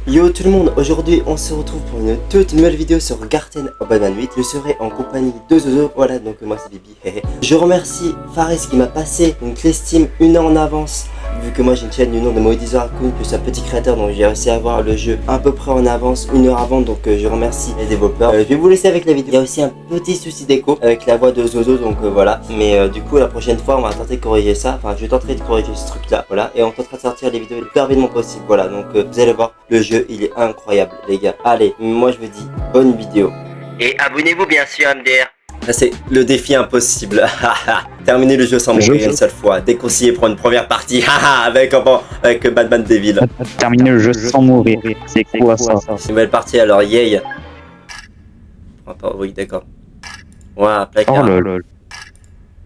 Yo tout le monde, aujourd'hui on se retrouve pour une toute nouvelle vidéo sur Garten Urban 8. Je serai en compagnie de Zozo, voilà donc moi c'est Bibi. Je remercie Faris qui m'a passé une clé Steam 1 heure en avance. Vu que moi j'ai une chaîne du nom de Moedizer Raccoon, que je suis un petit créateur, donc j'ai réussi à avoir le jeu à peu près en avance, 1 heure avant, donc je remercie les développeurs. Je vais vous laisser avec la vidéo. Il y a aussi un petit souci d'écho avec la voix de Zozo, donc voilà. Mais du coup la prochaine fois on va tenter de corriger ça, enfin je tenterai de corriger ce truc là, voilà. Et on tentera de sortir les vidéos le plus rapidement possible, voilà. Donc vous allez voir, le jeu il est incroyable les gars. Allez, moi je vous dis bonne vidéo. Et abonnez-vous bien sûr MDR. Ça c'est le défi impossible. Terminer le jeu sans mourir une seule fois. Déconseillé pour une première partie. avec Batman Devil. Terminer le jeu sans mourir. C'est quoi ça? Nouvelle partie alors, yay. Oui, d'accord. Ouah, placard. Oh lol.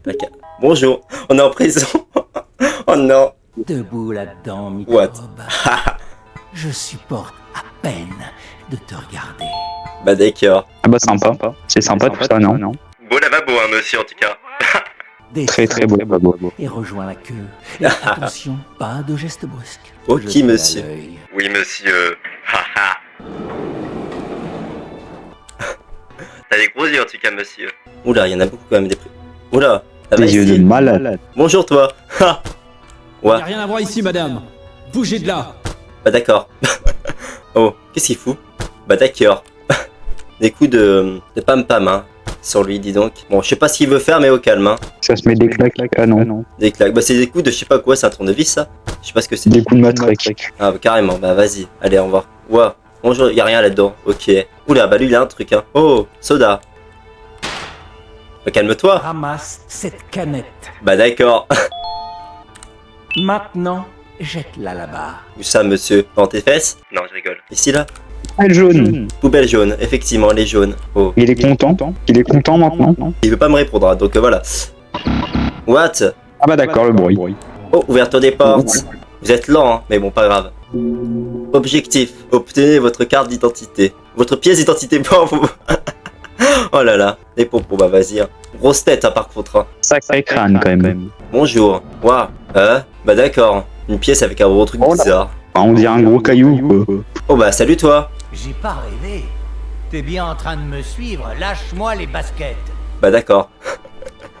Placard. Bonjour, on est en prison. Oh non. Debout là-dedans, microbe. What? Je supporte à peine de te regarder. Bah d'accord. Ah bah sympa. C'est sympa tout ça, non? Beau lavabo, hein, monsieur, en tout cas. Très beau. Et rejoins la queue. Et attention, pas de gestes brusques. Ok, Je te monsieur. à l'œil. Oui, monsieur. T'as des gros yeux, en tout cas, monsieur. Oula, il y en a beaucoup quand même des prix. Oula, ça va Des yeux ici. de malade. Bonjour, toi. Ouais, Y'a rien à voir ici, madame. Bougez de là. bah d'accord. Oh, qu'est-ce qu'il fout? Bah d'accord. Des coups de pam-pam, hein, sur lui, dis donc. Bon, je sais pas ce qu'il veut faire, mais au calme, hein. Ça se met des claques. Ah non. Des claques. Bah c'est des coups de je sais pas quoi, c'est un tournevis, ça? Je sais pas ce que c'est. Des coups de matraque. Ah, bah, carrément, bah vas-y. Allez, au revoir. Ouah, bonjour, y a rien là-dedans. Ok. Oula, bah lui, il a un truc, hein. Oh, soda. Bah calme-toi. Ramasse cette canette. Bah d'accord. Maintenant, jette-la là-bas. Où ça, monsieur? Dans tes fesses? Non, je rigole. Ici, là? Elle jaune. Poubelle jaune, effectivement, elle est jaune. Oh. Il est content. Il est content maintenant. Il veut pas me répondre, hein, donc voilà. What? Ah bah d'accord, le bruit. Oh, ouverture des portes. Vous êtes lent, hein, mais bon, pas grave. Objectif, obtenez votre carte d'identité. Votre pièce d'identité pour vous. Oh là là, les pompons, bah vas-y. Hein. Grosse tête, hein, par contre. Hein. Sacré crâne quand même. Bonjour. Waouh. Bah d'accord. Une pièce avec un gros truc bizarre. Ah, on dirait un gros caillou quoi. Oh bah salut toi. J'ai pas rêvé. T'es bien en train de me suivre, lâche-moi les baskets. Bah d'accord.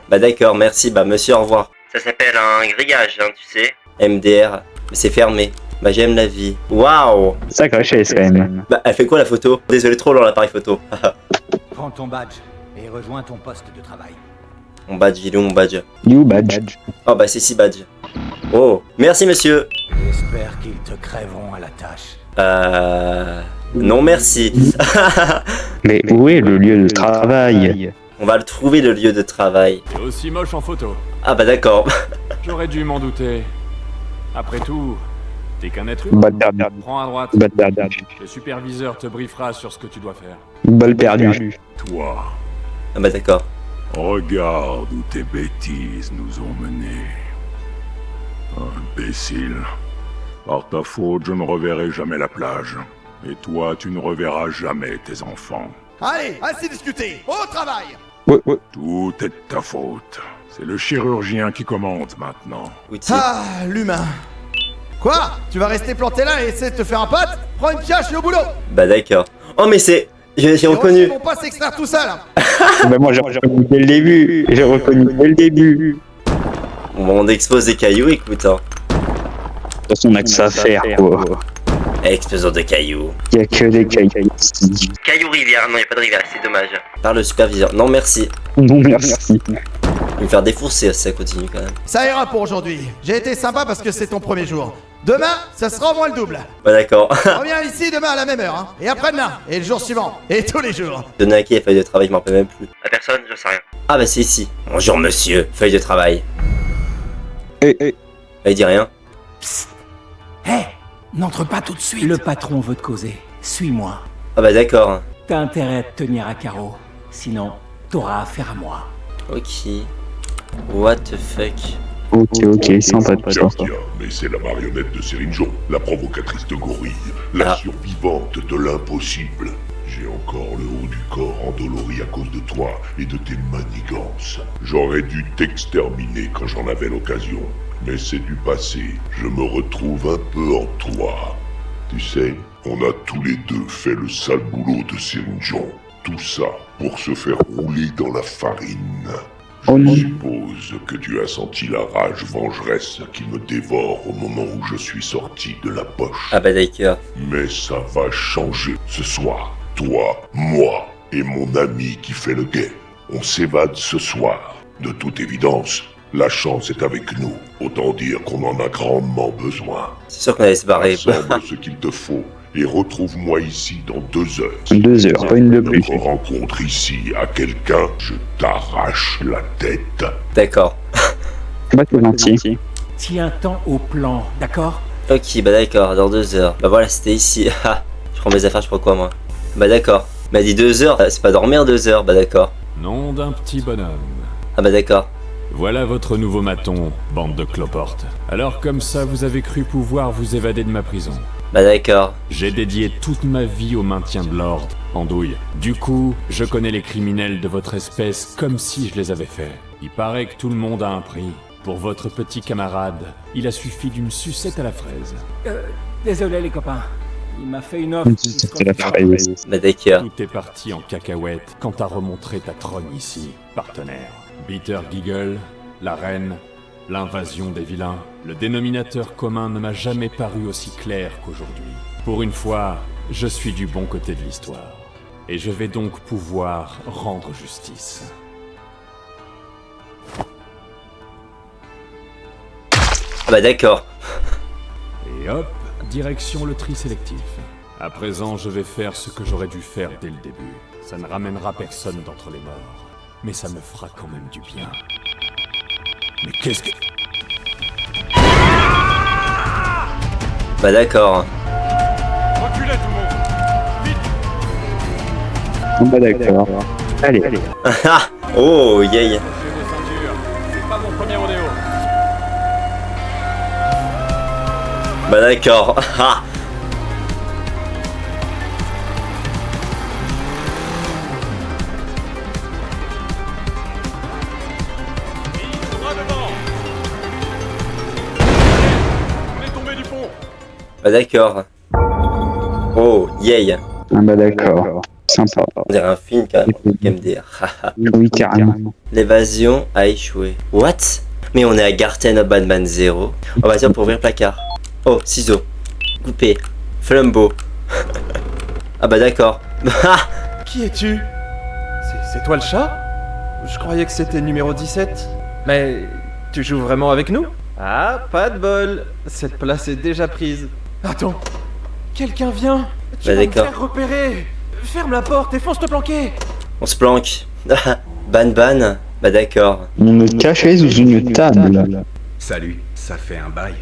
Bah d'accord, merci. Bah monsieur, au revoir. Ça s'appelle un grillage, hein, tu sais. MDR. Mais c'est fermé. Bah j'aime la vie. Waouh. Sacré chaise quand même. Bah elle fait quoi la photo? Désolé, trop long l'appareil photo. Prends ton badge et rejoins ton poste de travail. Mon badge, il est où mon badge? You badge. Oh bah c'est 6 badges. Oh, merci monsieur. J'espère qu'ils te crèveront à la tâche. Non merci. Mais où est le lieu de travail? On va le trouver le lieu de travail. T'es aussi moche en photo. Ah bah d'accord. J'aurais dû m'en douter. Après tout, t'es qu'un être humain. Balle perdue. Prends à droite. Balle perdue. Le superviseur te briefera sur ce que tu dois faire. Balle perdue. Toi, Ah bah d'accord. regarde où tes bêtises nous ont menés. Imbécile. Par ta faute, je ne reverrai jamais la plage. Et toi, tu ne reverras jamais tes enfants. Allez, assez discuté, au travail. Ouais. Tout est de ta faute. C'est le chirurgien qui commande maintenant. Outil. Ah, l'humain. Quoi? Tu vas rester planté là et essayer de te faire un pote? Prends une pioche et au boulot. Bah d'accord. Oh mais c'est... J'ai Les reconnu. rochers vont pas s'extraire tout seul. Bah moi j'ai reconnu dès le début. J'ai reconnu dès le début. On expose des cailloux, écoute. Hein. De toute façon on a que ça à faire quoi. Explosion de cailloux. Il y a que des cailloux. Caillou rivière. Non, y a pas de rivière, c'est dommage. Par le superviseur. Non merci. Non merci. Il va me faire défoncer si ça continue quand même. Ça ira pour aujourd'hui. J'ai été sympa parce que c'est ton premier jour. Demain, ça sera au moins le double. Bah d'accord. Reviens ici demain à la même heure, hein. Et après-demain, et le jour suivant, et tous les jours. Donner à qui la feuille de travail, je m'en rappelle même plus. À personne, je sais rien. Ah bah c'est ici. Bonjour monsieur, feuille de travail. Eh. Bah, il dit rien. Hé, n'entre pas tout de suite. Le patron veut te causer. Suis-moi. Ah bah d'accord. T'as intérêt à te tenir à carreau. Sinon, t'auras affaire à moi. Ok. What the fuck. Ok, sympa de ça. Tiens, mais c'est la marionnette de Serinjo, la provocatrice de gorille, la Ah. survivante de l'impossible. J'ai encore le haut du corps endolori à cause de toi et de tes manigances. J'aurais dû t'exterminer quand j'en avais l'occasion. Mais c'est du passé. Je me retrouve un peu en toi. Tu sais, on a tous les deux fait le sale boulot de Serinjon. Tout ça pour se faire rouler dans la farine. Oh Je non. suppose que tu as senti la rage vengeresse qui me dévore au moment où je suis sorti de la poche. Ah bah d'accord. Mais ça va changer ce soir. Toi, moi et mon ami qui fait le guet. On s'évade ce soir. De toute évidence, la chance est avec nous. Autant dire qu'on en a grandement besoin. C'est sûr qu'on allait se barrer. Rassemble ce qu'il te faut et retrouve-moi ici dans 2 heures. 2 heures, pas une de plus. Notre rencontre ici à quelqu'un, je t'arrache la tête. D'accord. Bah, c'est gentil. Tiens-t'en au plan, d'accord? Ok, bah d'accord, dans 2 heures. Bah voilà, c'était ici. Je prends mes affaires, je prends quoi moi? Bah d'accord. Il m'a dit 2 heures, c'est pas dormir 2 heures, bah d'accord. Nom d'un petit bonhomme. Ah bah d'accord. Voilà votre nouveau maton, bande de cloportes. Alors comme ça, vous avez cru pouvoir vous évader de ma prison. Bah d'accord. J'ai dédié toute ma vie au maintien de l'ordre, andouille. Du coup, je connais les criminels de votre espèce comme si je les avais faits. Il paraît que tout le monde a un prix. Pour votre petit camarade, il a suffi d'une sucette à la fraise. Désolé les copains. Il m'a fait une offre. C'était la fraise. Bah d'accord. Tout est parti en cacahuète quand t'as remontré ta trogne ici, partenaire. Bitter Giggle, la reine, l'invasion des vilains. Le dénominateur commun ne m'a jamais paru aussi clair qu'aujourd'hui. Pour une fois, je suis du bon côté de l'histoire. Et je vais donc pouvoir rendre justice. Ah bah d'accord. Et hop, direction le tri sélectif. À présent, je vais faire ce que j'aurais dû faire dès le début. Ça ne ramènera personne d'entre les morts. Mais ça me fera quand même du bien. Mais qu'est-ce que... Bah d'accord. Reculez tout le monde! Bah d'accord. Allez. Oh, yay. J'ai vos ceintures. C'est pas mon premier rodéo. Bah d'accord. Droit devant! On est tombé du pont! Bah d'accord. Oh, yay. Ah bah d'accord. Sympa. On dirait un film carrément. MDR. Oui, carrément. L'évasion a échoué. What? Mais on est à Garten of Batman 0. On va dire pour ouvrir le placard. Oh, ciseaux. Coupé. Flambeau. Ah bah d'accord. Qui es-tu? C'est toi le chat? Je croyais que c'était numéro 17. Mais tu joues vraiment avec nous? Ah, pas de bol. Cette place est déjà prise. Attends. Quelqu'un vient. Tu Bah vas me d'accord. faire repérer. Ferme la porte et fonce te planquer. On se planque. Ban. Bah d'accord. On me cachait sous une table. Salut, ça fait un bail.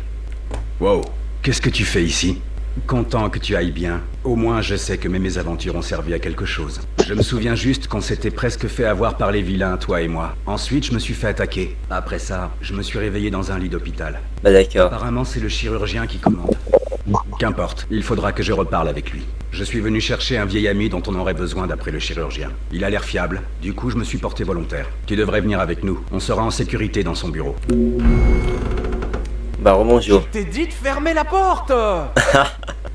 Wow, qu'est-ce que tu fais ici? Content que tu ailles bien. Au moins, je sais que mes mésaventures ont servi à quelque chose. Je me souviens juste qu'on s'était presque fait avoir par les vilains, toi et moi. Ensuite, je me suis fait attaquer. Après ça, je me suis réveillé dans un lit d'hôpital. Bah d'accord. Apparemment, c'est le chirurgien qui commande. Qu'importe, il faudra que je reparle avec lui. Je suis venu chercher un vieil ami dont on aurait besoin d'après le chirurgien. Il a l'air fiable, du coup je me suis porté volontaire. Tu devrais venir avec nous, on sera en sécurité dans son bureau. Bah rebonjour. T'es dit de fermer la porte.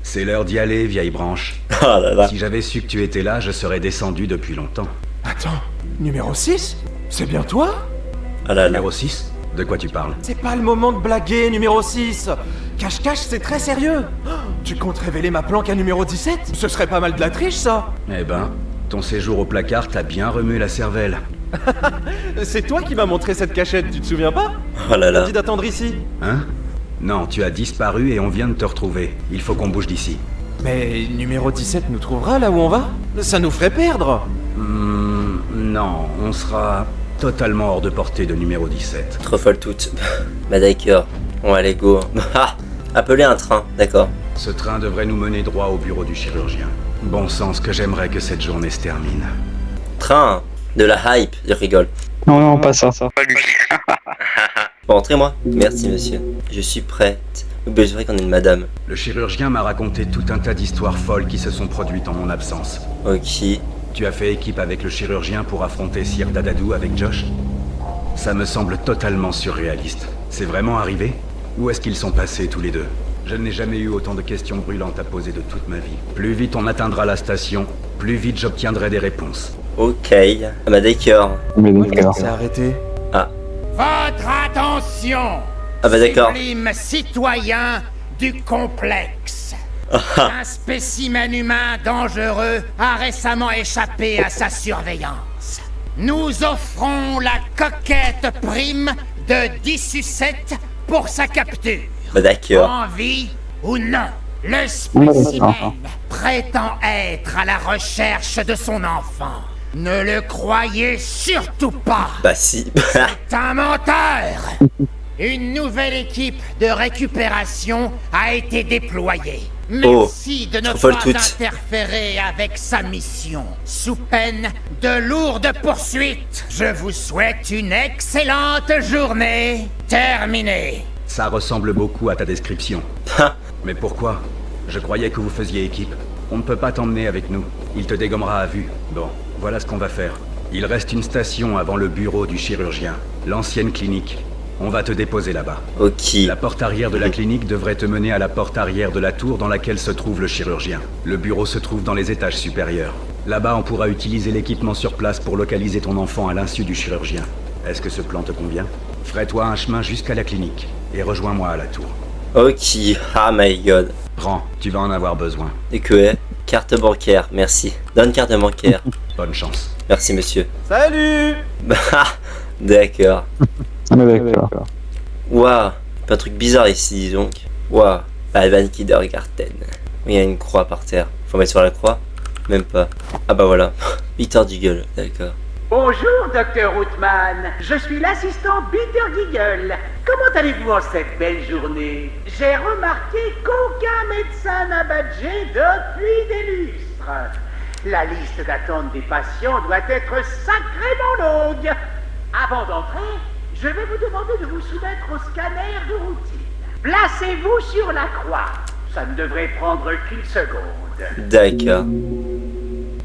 C'est l'heure d'y aller, vieille branche. Oh là là. Si j'avais su que tu étais là, je serais descendu depuis longtemps. Attends, numéro 6? C'est bien toi? Oh là là. Numéro 6? De quoi tu parles? C'est pas le moment de blaguer, numéro 6. Cache-cache, c'est très sérieux. Oh, tu comptes révéler ma planque à numéro 17? Ce serait pas mal de la triche, ça. Eh ben, ton séjour au placard t'a bien remué la cervelle. C'est toi qui m'as montré cette cachette, tu te souviens pas? Oh là On là. dit d'attendre ici. Hein? Non, tu as disparu et on vient de te retrouver. Il faut qu'on bouge d'ici. Mais numéro 17 nous trouvera là où on va? Ça nous ferait perdre. Non, on sera totalement hors de portée de numéro 17. Trop folle toute. Bah d'accord. Bon allez go. Appelez un train. D'accord. Ce train devrait nous mener droit au bureau du chirurgien. Bon sens que j'aimerais que cette journée se termine. Train. De la hype. Je rigole. Non, non, pas ça. Bon entrez moi. Merci monsieur. Je suis prête. Mais c'est vrai qu'on est une madame. Le chirurgien m'a raconté tout un tas d'histoires folles qui se sont produites en mon absence. Ok. Tu as fait équipe avec le chirurgien pour affronter Sir Dadadou avec Josh? Ça me semble totalement surréaliste. C'est vraiment arrivé? Où est-ce qu'ils sont passés tous les deux? Je n'ai jamais eu autant de questions brûlantes à poser de toute ma vie. Plus vite on atteindra la station, plus vite j'obtiendrai des réponses. Ok. Ah bah d'accord. Mais d'accord. C'est arrêté. Votre attention, Ah bah d'accord. sublime citoyen du complexe. Un spécimen humain dangereux a récemment échappé à sa surveillance. Nous offrons la coquette prime de 10 sucettes pour sa capture. Bah d'accord. En vie ou non, le spécimen prétend être à la recherche de son enfant. Ne le croyez surtout pas. Bah si. C'est un menteur. Une nouvelle équipe de récupération a été déployée. Merci de ne trop folle pas toute. interférer avec sa mission, sous peine de lourdes poursuites. Je vous souhaite une excellente journée. Terminée. Ça ressemble beaucoup à ta description. Mais pourquoi? Je croyais que vous faisiez équipe. On ne peut pas t'emmener avec nous. Il te dégommera à vue. Bon, voilà ce qu'on va faire. Il reste une station avant le bureau du chirurgien, l'ancienne clinique. On va te déposer là-bas. Ok. La porte arrière de la clinique devrait te mener à la porte arrière de la tour dans laquelle se trouve le chirurgien. Le bureau se trouve dans les étages supérieurs. Là-bas, on pourra utiliser l'équipement sur place pour localiser ton enfant à l'insu du chirurgien. Est-ce que ce plan te convient? Ferai-toi un chemin jusqu'à la clinique et rejoins-moi à la tour. Ok. Ah my god. Prends, tu vas en avoir besoin. Et que carte bancaire, merci. Donne carte bancaire. Bonne chance. Merci monsieur. Salut. Bah d'accord. Mais d'accord. Waouh. Pas un truc bizarre ici, dis donc. Waouh. Ivan Kindergarten. Il y a une croix par terre. Faut mettre sur la croix? Même pas. Ah bah voilà. Peter Giggle, d'accord. Bonjour, Dr. Outman. Je suis l'assistant Peter Giggle. Comment allez-vous en cette belle journée? J'ai remarqué qu'aucun médecin n'a badgé depuis des lustres. La liste d'attente des patients doit être sacrément longue. Avant d'entrer, je vais vous demander de vous soumettre au scanner de routine. Placez-vous sur la croix. Ça ne devrait prendre qu'une seconde. D'accord.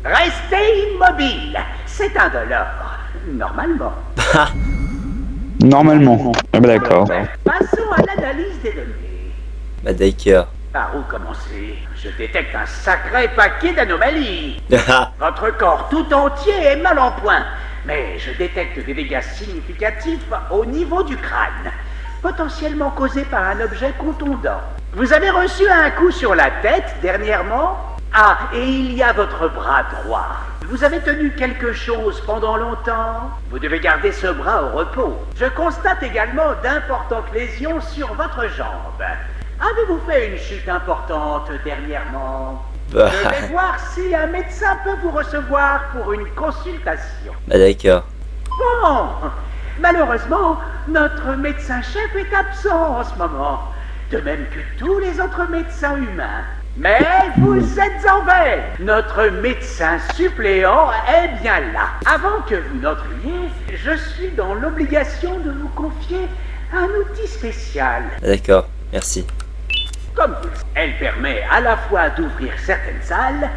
Restez immobile. C'est indolore. Normalement. Normalement. Ah bah d'accord. Passons à l'analyse des données. Bah d'accord. Par où commencer? Je détecte un sacré paquet d'anomalies. Votre corps tout entier est mal en point. Mais je détecte des dégâts significatifs au niveau du crâne, potentiellement causés par un objet contondant. Vous avez reçu un coup sur la tête dernièrement? Ah, et il y a votre bras droit. Vous avez tenu quelque chose pendant longtemps? Vous devez garder ce bras au repos. Je constate également d'importantes lésions sur votre jambe. Avez-vous fait une chute importante dernièrement? Je vais voir si un médecin peut vous recevoir pour une consultation. Bah d'accord. Bon, malheureusement, notre médecin-chef est absent en ce moment, de même que tous les autres médecins humains. Mais vous êtes en veille. Notre médecin suppléant est bien là. Avant que vous n'entriez, je suis dans l'obligation de vous confier un outil spécial. D'accord, merci. Comme vous le savez, elle permet à la fois d'ouvrir certaines salles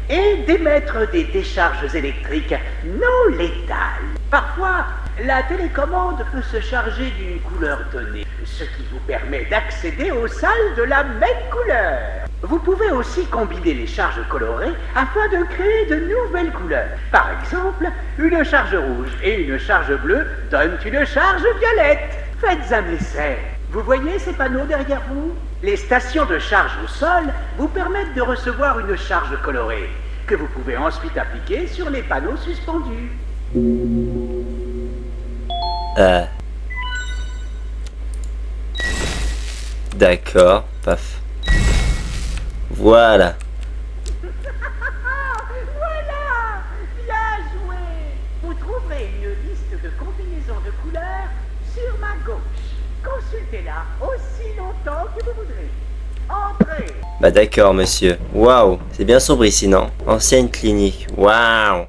et d'émettre des décharges électriques non létales. Parfois, la télécommande peut se charger d'une couleur donnée, ce qui vous permet d'accéder aux salles de la même couleur. Vous pouvez aussi combiner les charges colorées afin de créer de nouvelles couleurs. Par exemple, une charge rouge et une charge bleue donnent une charge violette. Faites un essai. Vous voyez ces panneaux derrière vous? Les stations de charge au sol vous permettent de recevoir une charge colorée, que vous pouvez ensuite appliquer sur les panneaux suspendus. D'accord, paf. Voilà. Voilà! Bien joué! Vous trouverez une liste de combinaisons de couleurs sur ma gauche. Consultez-la aussi longtemps que vous voudrez. Entrez! Bah d'accord monsieur. Waouh, c'est bien sombre ici non? Ancienne clinique. Waouh.